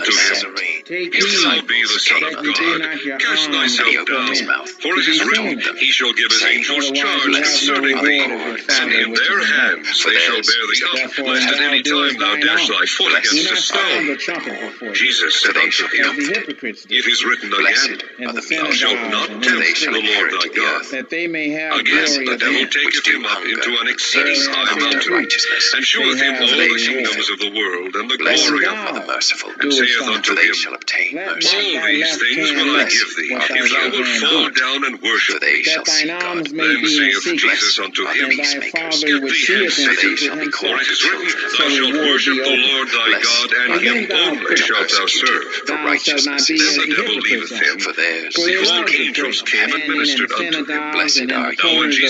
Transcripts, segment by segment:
unto him, Nazarene. Take if thou heed be the Son of that you do not God, your cast arm thyself And he opened his down. mouth For it to is be written, sown. he shall give his saying, angels Otherwise charge you have no concerning are the reward thee, of your Lord, and Father in which their is in heaven. hands for they shall theirs bear is thee the up, Therefore, lest when at thou any doest time thou thine dash own, thy foot Blessed do against a not sound the stone. trumpet before them, Jesus said they unto shall be him, as the comforted. hypocrites do, it is written Blessed again, in are the the thou meek, shalt synagogues not and for in the they tempt shall the streets, Lord inherit thy the God. earth. that they may have Again, glory the of devil men. Which taketh do him up hunger into an and exceeding thirst Whereas high in the after mountain, truth righteousness, and sheweth they him have all their the reward. kingdoms of the world and the blessed glory When of are them, the thou merciful, and doest saith sound, unto for they him, shall obtain let mercy. not all thy these left things hand will I know give thee, what are thy the if thou right wilt hand fall doeth, down and for worship they me. shall that see thine God. alms may Then be in saith secret, Jesus unto Are the him, and thy peacemakers, Father Get which thee seeth hence, in for they secret shall be for called it himself, is written, children of Thou shall God. shalt reward worship thee the openly. Lord thy Blessed God, and are And him when they thou only which are prayest, shalt thou persecuted serve. for thou shalt not be Then righteousness', as the the devil hypocrites leaveth are, him, for theirs for and is they the behold, love to kingdom pray, angels of came and heaven. standing in the ministered unto him. synagogues Blessed and in are the Now ye when corners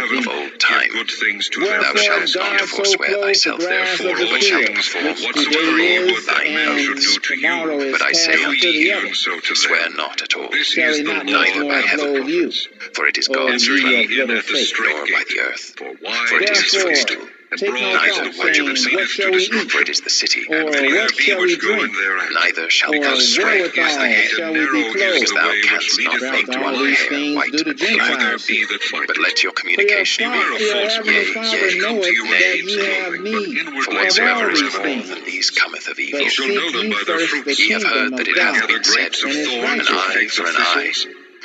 heaven of old time. give good things to them Thou that shalt love not God. forswear thyself, therefore For also all things, for perform whatsoever ye would that men should do to you, But I say do unto ye you, even so to swear them. not at all, This is the law neither by and the heaven, prophets. for it is O God's Enter ye plan, of ye in little at the faith. strait nor by gate. the earth. For For it wide is is the the footstool, gate, and Take no broad is thought, the way saying, which what leadeth to shall we eat? for it destruction, is the city, Or and few what there be shall we which go drink? in thereat. neither shall Or because strait is wherewithal the gate, shall And we be narrow is clothed? because the thou way which canst not leadeth Throughout make unto all one these life, hair things white do the and few black. there Gentiles be do. that find But it. let your For your, communication be Beware of your false heavenly prophets, Father which come to knoweth you in that sheep's ye have clothing, but need For inwardly of they all whatsoever are is these of all ravenous than things. these cometh of evil. But Ye shall seek know them ye by their first the fruits. Ye have kingdom heard that of it hath God Gather been said, grapes of and his thorns or an eye figs righteousness, for of an eye, thistles.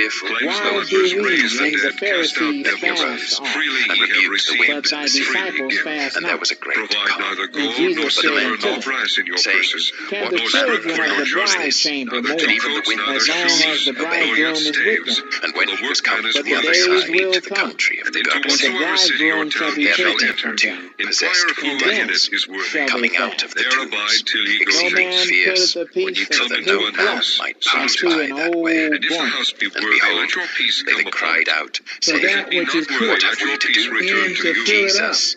fearful, Claims Why that do others we raise the and the dead, cast out Pharisees devils, fast off, freely and ye have rebuked the received, wind but thy and the sea, freely disciples give. fast and there not? was a great Provide calm. neither And gold, Jesus nor said silver, unto nor them, brass in your saying, purses, Can nor the strap children for of your the bride journey, chamber neither mourn, two even the coats, wind neither as long as shoes, the obeyed, nor yet bridegroom is with staves. them? And For when the he was workman come is to But the the other worthy. days side, will to the come, country of the Into when the whatsoever Gergesenes, city or bridegroom shall town be ye there shall met taken him from enter, two them, possessed inquire of who and in devils, it is worthy. shall they coming out fast. of the There abide tombs, till ye go No exceeding thence. man fierce, putteth a when you piece so of that Come no into a new man cloth house, might pass salute into by an that way. old And if the garment. house be And worthy, behold, let your peace they come that upon cried it. out, So If saying, it that be which not is worthy, put What have let we your to peace do with return in to to you. fill it up, Jesus,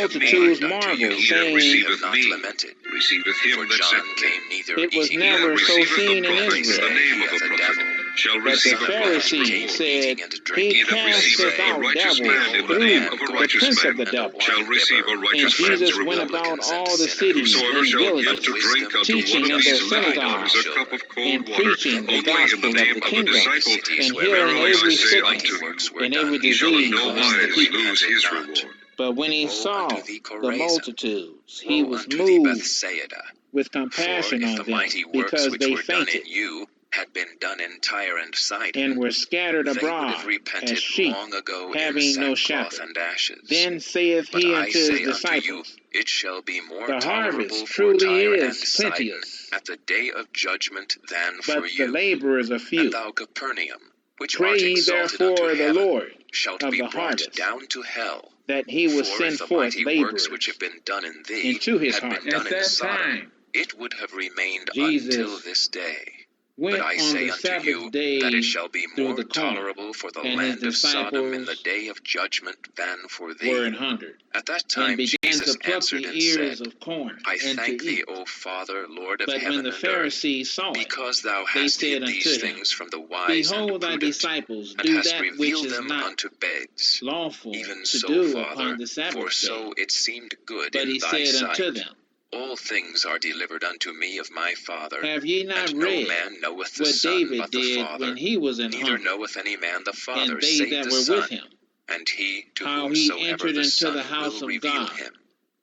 multitudes marveled, He that saying, receiveth not me lamented. receiveth him For that John sent me. came neither it was eating He that never so receiveth seen a in prophet in the Israel. name of a The prophet devil. shall But the receive a prophet's Pharisees reward. said, Eating and He drinking He that casteth receiveth a out righteous devils man in the through name of a the righteous prince of man the devils. shall receive a And righteous man's Jesus went reward. about all the cities Whosoever and shall give villages, to drink unto teaching one in of their these little ones synagogues, a cup of cold and water, preaching the only in gospel the of name the of a kingdom, disciple. and healing Verily I every say sickness unto you, and every he shall in disease no among the wise people. lose his reward. But when he Woe saw unto thee, the Chorazin! multitudes, he Woe was unto thee, moved Bethsaida! with For compassion if on the them, mighty works because which they were done fainted in you had been done in Tyre and Sidon, and were scattered they would abroad have as repented sheep, long ago in having no sackcloth shepherd. and ashes. Then saith But he I unto his say unto you, disciples, it shall be more The tolerable harvest for truly Tyre and is Sidon plenteous, at the day of judgment than but for the you. laborers are And few. thou, Capernaum, which Pray art ye exalted unto therefore the heaven, Lord shalt of be the brought harvest, down to hell. that he will For send if the forth mighty works which laborers have been done in thee into his had been harvest. done At in that Sodom, time, it would have remained Jesus until this day. went But I on say the unto Sabbath you, day that it shall be through more the corn, tolerable for the and his land of Sodom in the disciples day of judgment than for were thee. an hungered, At that and time began Jesus to pluck answered the and ears said, of corn, I and to thank thee, eat. O Father, Lord of But when heaven the and earth, Pharisees saw it, because thou they hast said hid unto these him, things from the wise Behold, and thy prudent, disciples and do hast that which revealed is them not unto babes. lawful Even to so, do Father, upon the for Sabbath day. so it seemed good But in he thy said unto sight. them, All things are delivered unto me of my Father, Have ye not and no read man knoweth the what Son David but the did Father, when he was an neither hunger, knoweth any man the Father, and they save that the were Son, with him, and he to how he whomsoever entered the into Son the house will of reveal God, him?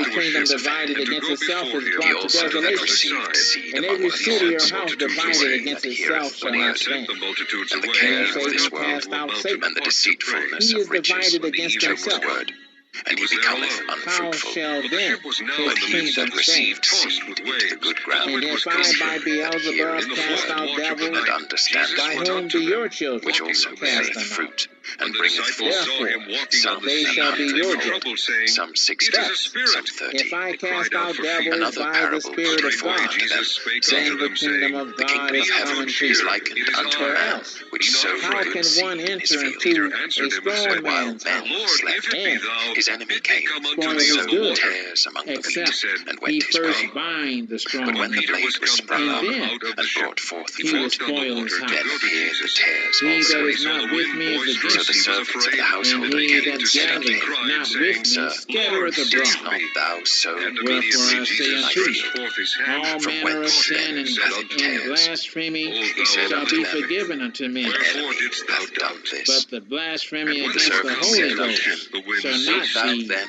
every God kingdom is divided and to against go itself before is him, He brought to also on the other desolation. received side. seed And among every the city or thorns, house to divided say against that he heareth itself the shall When he not word, sent stand. the multitudes and the away, care he of went this Satan up world, cast into a out mountain Satan. and the apart to pray. deceitfulness He of is riches, divided the against evil of the himself. word, and he was there becometh alone. How unfruitful. shall For the then ship was now his But in the he midst kingdom of the that sea, stand? received tossed seed with into the waves, good and the ground And wind if was I by contrary. that Beelzebub heareth In the the cast fourth word, out watch of the devils, and night, understandeth Jesus by went not, up whom to do them, your children which walking also on the cast sea. beareth them out? fruit, When and the bringeth disciples forth, saw Therefore, him walking on some the they sea, shall be 100 they were your fold, troubled, judges. saying, some It 60, is a But some spirit. if 30. I They cast cried out out for fear. devils Another by the parable put Spirit he of forth Straightway God, unto them, Jesus spake saying, unto then the them, kingdom saying, of The God kingdom Be of is of heaven coming good to is cheer, you. likened it is unto a For I. man else, which Be not sowed how good afraid. can one seed in his enter field. Peter into a answered him and strong said, While man's men house Lord, if slept, it be and thou, his enemy bid me came come unto spoil thee and his on the sowed goods, water. tares among the And he wheat, except said, and he went his first way. Come. bind the But strong When when the Peter man, was blade was come sprung and up, down then out of the and ship, brought forth he he will fruit, walked on the spoil his water to then go house. to appeared the Jesus. tares He also. that When he is saw not the with wind me is So boisterous, against the he me, was servants of afraid, the household and and he came came to and that said him, unto gathereth him, crying, not with saying, me Sir, Lord, scattereth didst save abroad. not me. thou sow And good Wherefore immediately I seed say in Jesus thy unto you, stretched field? forth his hand, all From manner of whence caught him, sin then and said hath it unto and him, tares? blasphemy O He thou said of shall unto be them, little faith, forgiven unto An men, wherefore enemy didst thou hath done doubt? this. but the blasphemy And when The they against were the servant come, Holy in said the unto ship him, Ghost the wind shall Wilt not ceased, thou be then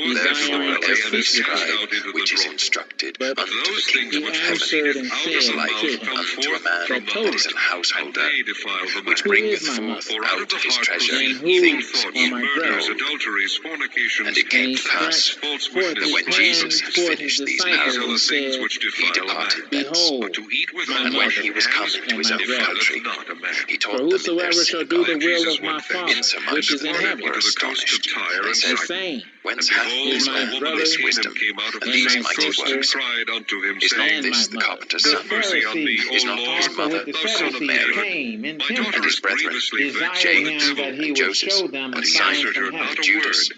goeth Therefore everywhere every and is cast scribe out into the which is brothel. instructed But unto the Those kingdom of things which heaven answered and proceeded out of said the like mouth come unto a forth man from the that is an heart, and householder, they defile the which man. bringeth Who is my forth For out out of the of his heart treasure proceed And who evil things thoughts, are my murders, brethren? adulteries, fornications, And it came And he to pass thefts, stretched false forth that his when witnesses, Jesus hand had toward his finished these these disciples are and the parables, things said, which he defile a man. departed thence. Behold, But to eat with my And when mother he was come into and his my own brethren. country, defileth not a man. he For taught them in their whosoever shall do the synagogue, will Jesus of my went thence, Father, insomuch which is in that they heaven, were into the coast of astonished. Tyre And they and the said, Sidon. same Whence And hath behold, is this my a man woman brother of this Canaan wisdom came out of and the and these my same mighty coast, sister and works? cried unto him, Is not saying, and this my the mother. carpenter's The son? Have mercy on me, Pharisees Is O not his Lord, also mother with the thou the son of Sadducees Mary, David. came in My tempting daughter and is his brethren, grievously vexed desiring with a James, him devil. that he and would Joseph, show them a and And he sign answered from her heaven. not and a Judas, word.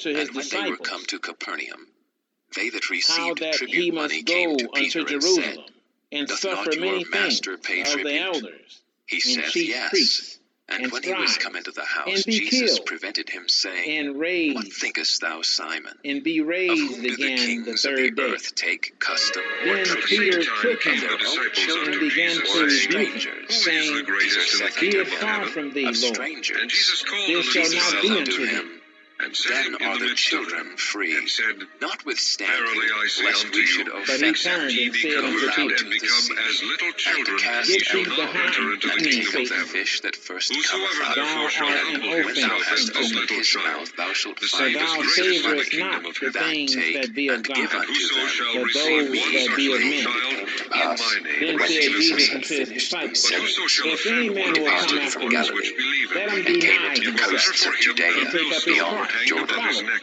to his And when they were disciples come to Capernaum, they that how received that he tribute must money go came to unto Peter and Jerusalem said, and Doth suffer not your many things master pay of the tribute? elders He and saith, chief Yes. priests And and when he was come scribes, into the and house, be Jesus killed, prevented him, saying, and What raised, thinkest thou, Simon? and be Of raised whom do the again the kings of the third day. earth take custom or Then At the tribute? same Peter time took came him the Their own disciples children unto and began Jesus, to or of saying, rebuke him, strangers? Who is the saying, greatest in the saith Be kingdom it of far heaven? from thee, Of Lord. strangers. And Jesus called a This little shall Jesus not saith be child unto unto thee. him, and set Then him in are the the midst of children them, free, and said, notwithstanding, Verily I say lest unto we you, should But he offend except turned ye and be said unto converted Peter, and become as little children, cast ye Get shall thee not enter behind into the me, kingdom of of the heaven. fish that first Whosoever cometh up, therefore shall Thou art and an humble when offense thou himself hast as unto this me. opened little his child, mouth, thou shalt the For same find is thou him greatest in the savorest kingdom not of the heaven. that things take that be of and give God, And unto whoso them. shall but receive those one that such be of little men. child Came to in pass, my name Then when said receiveth Jesus Jesus me. had unto his finished these disciples, But whoso shall If offend any one man of will these come departed little from after ones me, which Galilee, believe in let him me, and came deny into it the were himself, better coasts for of him that Judea and a take up his millstone were beyond cross, hanged and Jordan, about his follow me. neck,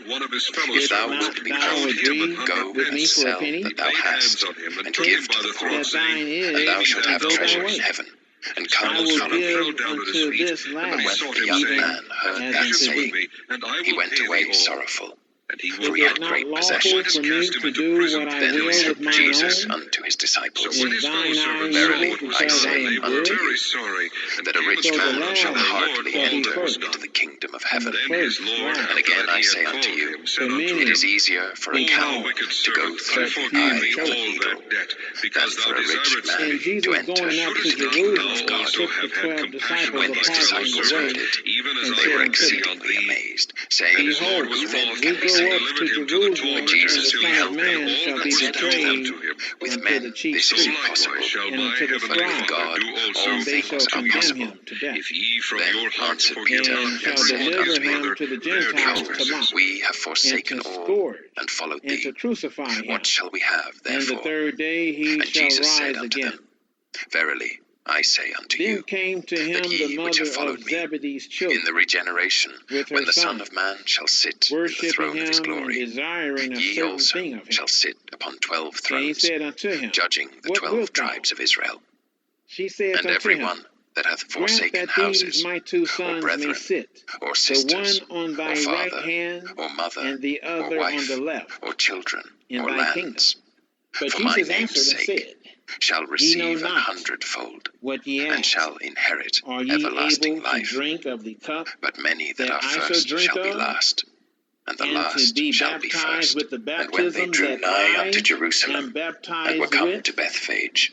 let one of his fellow If thou servants wilt be thou found, agree go with and me for a sell penny? that thou laid hast, hands on him, and took give him to by the the poor, throat, that saying, thine is, and thou Pay me shalt that have go which thy treasure owest in way. me. heaven. And And come I the will son follow fell give me. down at his unto feet, this and And when last, besought the him, young even saying, man heard Have as that unto patience with saying, thee. me, and I he will went pay away thee all. sorrowful, And he Is would for he it not had not great go. lawful And let him for possessions. me cast him to into do prison. what I Then till he will should with said pay mine the Jesus own? penalty. unto his So disciples, when Is his fellow thine eye servants saw Verily evil what was I because done, I say they am were unto good? very you, sorry, and that a came and rich So the told man shall unto last their Lord hardly shall all be that enter was first, into done. the kingdom of and the heaven. Then his first Lord, last. And after again that I he had say unto called you, him, said For unto it him, is many easier for a he O cow called, wicked to go servant, I through but the few forgave eye thee of chose. a all needle that debt, than because thou for a rich desiredst man me. And to Jesus enter going up to Shouldest into the not kingdom thou of Jerusalem God. also took the have had 12 compassion disciples on When thy his apart fellow in the disciples servant, heard way, it, even as and they I were said had unto pity them, on exceedingly thee? amazed, And saying, his Lord Behold, was Who then wroth, we can be go and up saved? to delivered him to the And Jerusalem, and tormentors the Jesus till he Son of had beheld paid them, Man all shall that be and was said due unto them, betrayed unto him. With unto men the chief this So is priests impossible, likewise shall and my unto the but heavenly with scribes, Father God do also all and they shall things unto are you. condemn possible. him to death. If ye from Then your hearts answered forgive Peter not And and shall every said one his deliver unto him, him brother to the their Gentiles to Behold, trespasses. mock, we have and forsaken to all scourge, and followed and to thee. crucify What him. shall we have And the therefore? third day he And shall Jesus said rise unto again. them, Verily I say unto Then you, came to that him the ye which have mother of followed me, Zebedee's in the children, regeneration, with her when the Son son, of Man shall sit in the worshipping throne of his him and glory, desiring a ye certain also thing of him. shall sit upon 12 And he thrones, said unto him, judging the What 12 wilt thou? tribes of Israel. She said And unto every him, one that hath Grant forsaken that these houses, my two or sons may brethren, sit, or the sisters, one on or thy right father, hand, or mother, and the or other on the wife, left, or children, in or thy kingdom. lands, But for my Jesus name's answered and sake, said, shall Ye know receive an not 100-fold, what ye and ask. shall inherit Are ye everlasting able to life. drink of the cup But many that that are I shall first drink shall be of, last, and the and to last be shall be baptized first. with the And when they baptism drew that nigh I unto am Jerusalem, and were baptized come with? to Bethphage,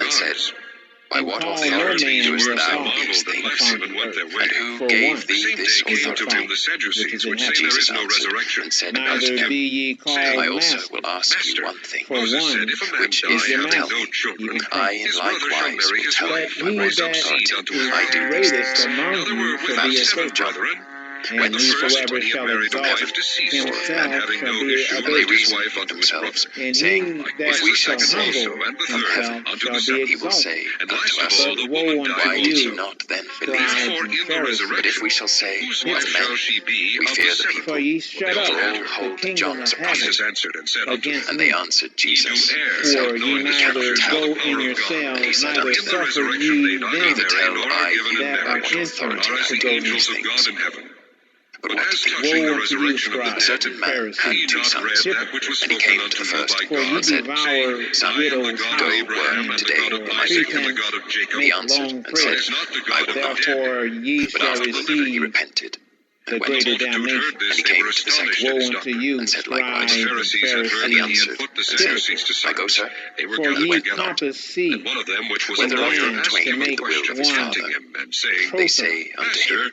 and said, gods. By And what call no authority man doest your thou God these Marveled and left things? him and went their And way. who For gave one, The thee same day this came unto authority? him the which Sadducees, is in which say heaven. there Jesus is no answered resurrection, and said and asked Neither him, be ye called saying, I also master, will ask you Master, one thing. for Moses one said, if a man Which die is your having tell no me? children, even I in his brother shall likewise marry will his tell that wife, you by he what some that seed authority unto is his I do brother. these greatest things. among Now there you were with shall him be his 7 servant. brethren. And When the first, whosoever when he had shall married a exalt wife, deceased, himself and having shall no be issue, And they left his reasoned wife in unto his themselves, brother. and saying, he Likewise that If we the shall second shall say also, humble and the from third, heaven, himself unto shall the be he seventh. will exalted. say And unto last of us, all, But the woe woman unto died Why did also. ye you, not then believe? scribes For and in the Pharisees, But if resurrection, we shall say whose of wife shall men, she be we of fear the the seven? people. for ye They shut all up For all answered. the hold kingdom John's of heaven Jesus apostle. answered and said unto against them, And they men. answered Ye do Jesus, err, and not said, For ye knowing the We cannot neither scriptures, nor tell. the go in power of God. And he yourselves, said neither unto In the them, suffer resurrection they ye neither Neither them marry tell nor are I given you in that by are what marriage, entered authority are as I to the go do in. these angels of God things. in heaven. But But what as think touching you? the Woe unto you, resurrection of the A scribes dead, and certain man Pharisees, had ye 2 not read sons. that which was And he spoken came to unto the you first by for ye God, and said, devour Son, I am the widows' God go of house, Abraham, work and and the today God of for in my Isaac, and field. the pretense God of Jacob. He make answered long and said, God prayer. is not the I God of will the not. dead, Therefore ye But shall afterward he receive repented, and the went. when the greater multitude heard damnation. this, And he they came were to the astonished second, at his Woe unto doctrine. you, and said When likewise. the scribes and Pharisees had heard And he that he Pharisees, had answered put the and said, Sadducees to I go, silence, sir. they were for And he ye gathered went together. not. compass And sea one of them, which was a and Whether of lawyer, the land asked to twain him a did make the will question, of his one father? tempting him, and saying, They Joseph. say unto Master, him,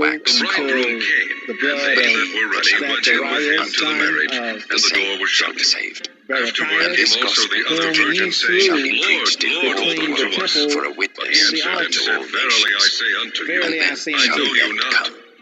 wax The bridegroom came, the and blood they of that were ready went in with him to the marriage, son and the door was shall shut. be saved. Afterward And came this also the gospel other whom virgins, ye saying, shall be slew preached in Lord, all open the to world us. for a But he witness answered and unto said, all Verily I nations. say unto you, Verily I say I unto know you, you not.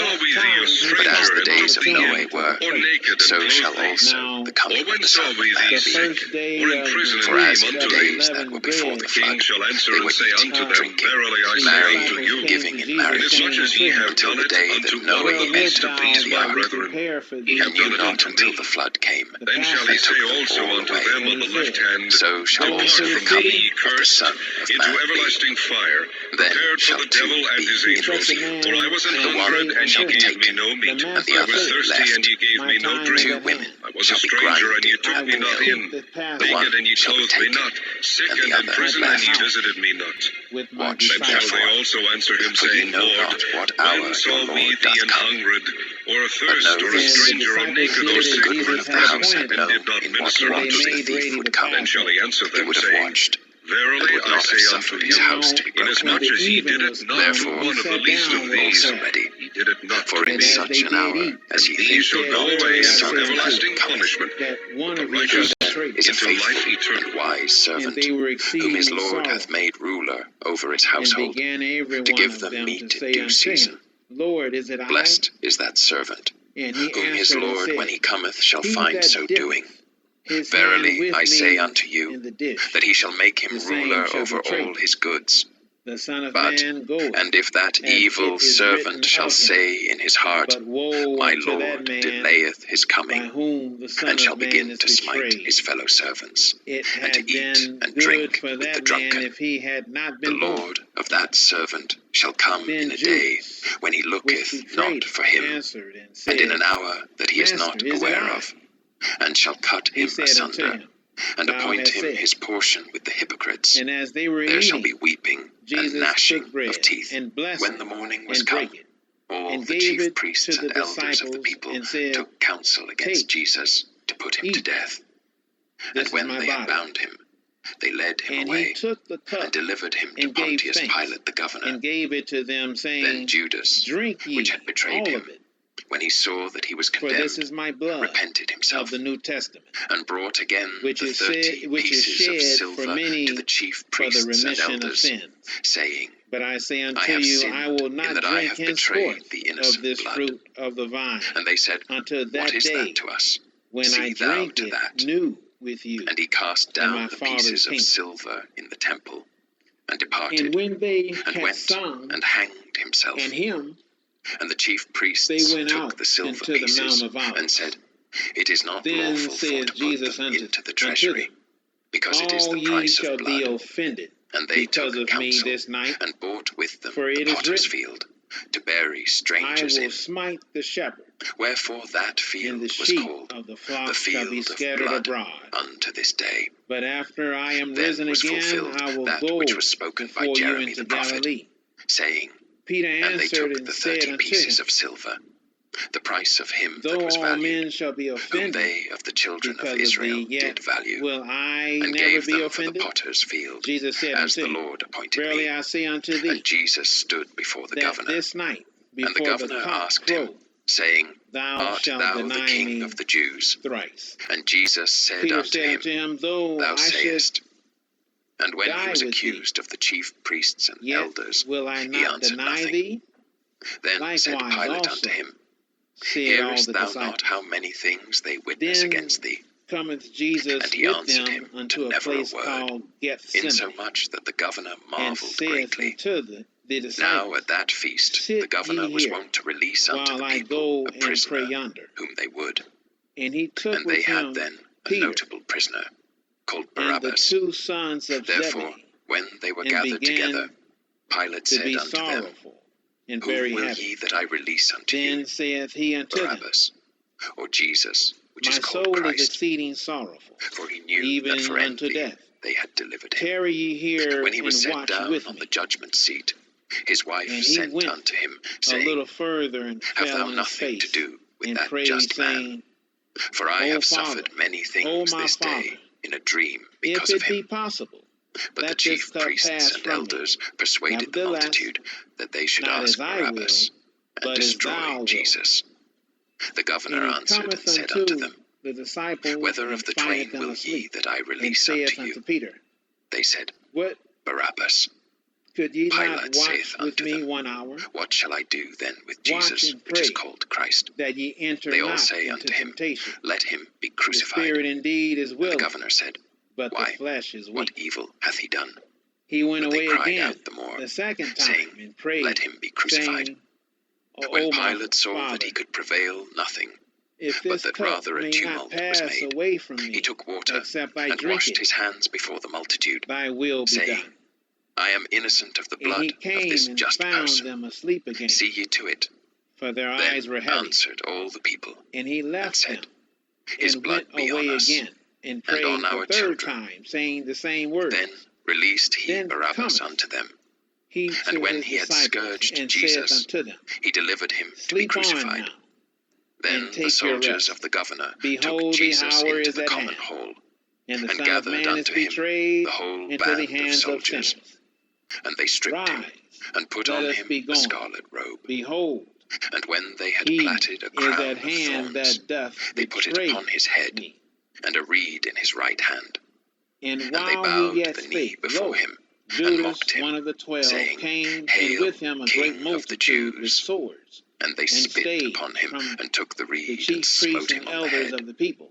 saw we thee a But as stranger, the and days took of thee Noe in, were, or naked, and so clothed shall thee? also the Or coming when of the saw Son of we thee Man sick, be. or in prison, and For as came in the unto thee? days that were before the The king flood, shall answer they and were say eating unto and them, drinking, Verily I say marrying, unto you, giving in marriage, inasmuch as ye have until done the it day unto that one of Noe the least of entered these into the my ark, brethren, ye have and knew done it not unto until me. the flood came, Then shall he and say took them also all unto away. them on the left hand, So shall Depart also the from me, coming ye of the cursed, Son of into Man be. everlasting fire, Then prepared for shall the two devil and be his in angels. the field. For I was an The hungered, one and ye shall be gave me taken, no meat. and the I was other thirsty, left. and ye gave me no drink. 2 women I was a shall be stranger, and ye grinding took me in not mill. in. The one Naked, and ye shall be clothed me taken, not. Sick and the and in other prison, and ye left. visited me not. Watch Then shall they therefore, also answer him, for ye saying, know Lord, not what hour when saw your we Lord thee doth an come. hungered, or But athirst, know or a this, stranger, or naked, or if the sick, good man of the house had and known did not in what minister unto watch the thee? thief would come, Then shall he answer he them, would have saying, watched, and Verily would I not have say unto suffered his you, house to be broken up. inasmuch as ye did it not to Therefore, one of the least of these, also ready, ye did it not for to in me. such an hour as ye These think shall not, go away the into Son of Man everlasting cometh. punishment, that one the of you righteous should betray. Is a into life faithful eternal. and wise servant, And they were whom his exceedingly Lord hath sorrowful. made ruler over his And household, began every to one give of them them meat to in say due unto season. him, Lord, is it I? Blessed is that servant, And he whom his answered and Lord, said, when he cometh, shall He find that so dippeth doing. his hand Verily with I me say unto you, in the dish, that he shall make him the same ruler shall over betray all me. his goods. The Son of But, Man goeth, and if that as evil it is servant written shall of him. say in his heart, But woe My unto that Lord man delayeth his by coming, whom the Son and shall of Man begin is to smite betrayed. his fellow servants, It and to had eat been and good drink for with the that man drunken. if he had not The been born. Lord of that servant shall come Then in a day Judas, when he which looketh betrayed not for him, answered and and in said, an hour that he is Master, not is it aware I? of, and shall cut He him said unto asunder, him, and Thou appoint hast him said. his portion with the hypocrites. And as they were There shall be eating, weeping and Jesus gnashing took bread, of teeth. and blessed When it, the morning was and come, brake it, all and the gave chief it priests to the and elders of the disciples, people and said, took counsel against Take, Jesus to put him to eat, death. this And is when my they had body. bound him, they led him And away, he took the cup, and delivered him to and gave Pontius thanks, Pilate the governor. and gave it to them, Then saying, Judas, Drink which ye had betrayed all him, of it, when he saw that he was for this condemned, is my blood repented of himself, the New Testament, and brought again which the is 30 pieces of shed silver for many to the chief for the priests and remission of elders, sins. saying, But I say I unto have you, sinned I will in not that I drink have betrayed henceforth the of innocent this blood. fruit of the vine, And they said, until What that is day that to us? when See I thou drink to it that. new with you And he cast in my down the Father's pieces of kingdom. silver in the temple, and departed, And when they and had went sung and hanged himself. an hymn, And the chief priests they went took out the silver into the pieces, Mount of and Olives. said, It is not Then lawful for said to put Jesus them unto into the them, treasury, because it is All the ye price shall of be blood. offended And they because took of me counsel, this night, and bought with them for the it is potter's written, field, to bury I strangers will in. smite the shepherd, Wherefore that and field the was sheep called of the the flock shall be field of scattered blood abroad. unto this day. But after I am Then risen was again, fulfilled I will that go which was spoken by before you Jeremy into the prophet, Galilee. saying, Peter And they answered took and the said 30 unto pieces him, of silver, the price of him that Though was all valued, men shall be whom offended they of the children of because of Israel thee, yet did value, will I and never gave be them for the offended? potter's field, Jesus said as unto the him, Lord appointed Verily me. I say unto thee, And Jesus stood before the that governor. this night, And the before the governor cock asked him, crow, saying, thou Art shalt thou the deny king me of the Jews? thrice. And Jesus said Peter unto said him, unto him, Though Thou I should sayest. And when he die was with thee, accused of the chief priests and yet elders, will I he not answered deny nothing. thee. Then said Likewise Pilate also unto him, said all Hearest the thou disciples. not how many things they witness Then against thee? cometh Jesus And he with answered them him unto to a never a place word, called Gethsemane, insomuch that the governor and marveled saith greatly. unto the Now disciples, at that feast the Sit governor ye was here, wont to release unto while the I people go a and prisoner pray yonder. whom they would. And he took And they with had him then a Peter notable prisoner, called and the Barabbas. 2 sons of Therefore, Zebedee, when they were and gathered together, began Pilate to said be unto them, sorrowful and Whom very will heavy. ye that I release unto Then you, saith he unto them, Barabbas, or Jesus, which My is called soul is Christ? exceeding sorrowful, For he knew even that for unto envy death. they had delivered him. Tarry ye here When he was and set watch down with on me. the judgment seat, his wife And he sent went unto him, a saying, little further and Have fell thou on his nothing to face do with and that prayed, just man? saying, For I O have Father, suffered many O things my this Father, day in a dream if because it of be him. possible, But the let this chief cup priests pass and from me. elders persuaded the Nevertheless, multitude that they should not ask as I will, Barabbas and but as destroy thou wilt. Jesus. The governor And he answered and cometh said unto them, the disciples, Whether and of the findeth twain them will ye asleep, that I and release saith unto you? unto Peter, They said, What, Barabbas. could ye not Pilate watch saith with unto me them, 1 hour? What shall I do then with Watch Jesus, and which is pray, called Christ? that ye enter They all not say into unto him, temptation. Let him be The crucified. spirit indeed is And the willing, governor said, but the Why, flesh is what weak. evil hath he done? He went But they away cried again out the more, the second time, saying, and prayed, Let him be crucified. saying, When O my Pilate saw Father, that he could prevail nothing, if but this that cup rather a may not tumult was pass made, away from he me, took water except I and drink washed it, his hands before the multitude, thy will be saying, done. I am innocent of the And he blood of this came and just found person. them asleep again, See ye to it. for their Then eyes were heavy. answered all the people, And he and left said, them, His and blood went be away on us, again, and and prayed on the our third children. time, saying the same words. Then released he Then Barabbas cometh unto them. he And to when his he had disciples, scourged and saith Jesus, unto them, he delivered him to be Sleep on crucified. now, Then and the take your soldiers rest. of the governor took Behold, the Jesus hour into is the at common hand, hall, and the and Son of gathered Man is unto him betrayed the whole into the band of hands of soldiers. sinners. And they stripped him, Rise, and put let on us him be a going. scarlet robe. Behold, And when they had he platted a is crown at of hand thorns, that doth they put it betray upon his head, me. and a reed in his right hand. And And they while bowed he yet the knee spake, before lo, him, and Judas, mocked him, one of the 12, saying, came, and Hail, with him a great King of the multitude with Jews! swords, And they and spit stayed upon him, from and took the the reed, and chief priests smote and him on the elders head. of the people.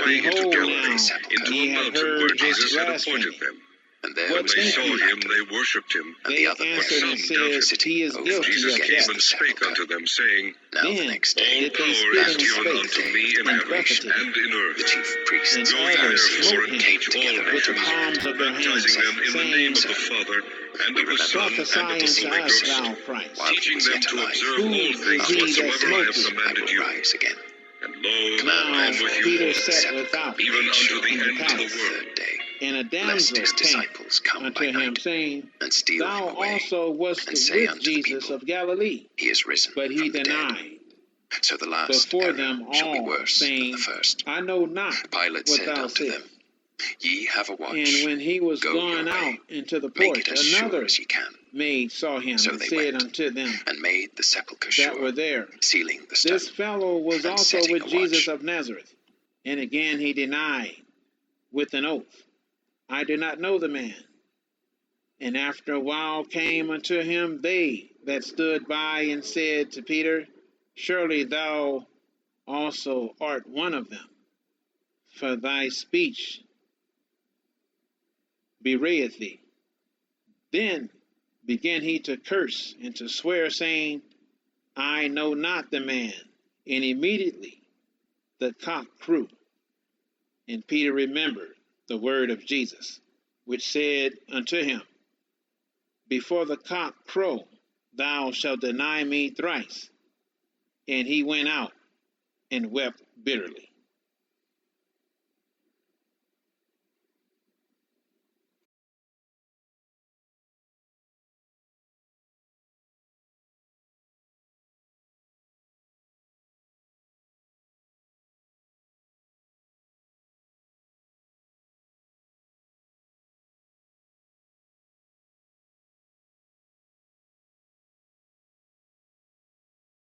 away into Behold, Galilee, now into ye a have mountain where heard his Jesus had blasphemy. appointed them. And there What When they think saw ye? him, they worshipped him. And They the other answered and some said, doubted. He is over guilty Jesus of came death. and spake unto them, saying, Now the Then next All day, did they power spit is in his given face, unto me in and heaven buffeted him. and in the earth. chief priests And and Go others Pharisees therefore smote and him teach all together with the nations, palms of their baptizing hands, them in the saying, name of the Father, and of the Son, Prophesy and of the unto Holy us, Ghost, thou Christ. while he teaching was them yet to alive. observe Who all is things he that whatsoever I have smote thee? I commanded will you. rise again. And lo, I Now am with you Peter always, sat without even unto the in the end of the palace, world. Third day, and a lest damsel his came disciples come unto by him, night saying, and steal Thou him away, also wast and say with unto the Jesus people, of Galilee. He is risen But he from the dead. denied So the last before error them shall be all, worse than saying, the first. I know not Pilate what said thou unto sayest. them, Ye have a watch. And when he was Go your gone way. out into the Make porch, it as sure another as ye can. maid saw him, So and they said went unto them and made the sepulchre that were sure, there, sealing the stone, This fellow was and also setting with a Jesus watch. of Nazareth. And again he denied with an oath, I do not know the man. And after a while came unto him they that stood by, and said to Peter, Surely thou also art one of them, for thy speech bewrayeth thee. Then began he to curse and to swear, saying, I know not the man. And immediately the cock crew. And Peter remembered the word of Jesus, which said unto him, Before the cock crow, thou shalt deny me thrice. And he went out and wept bitterly.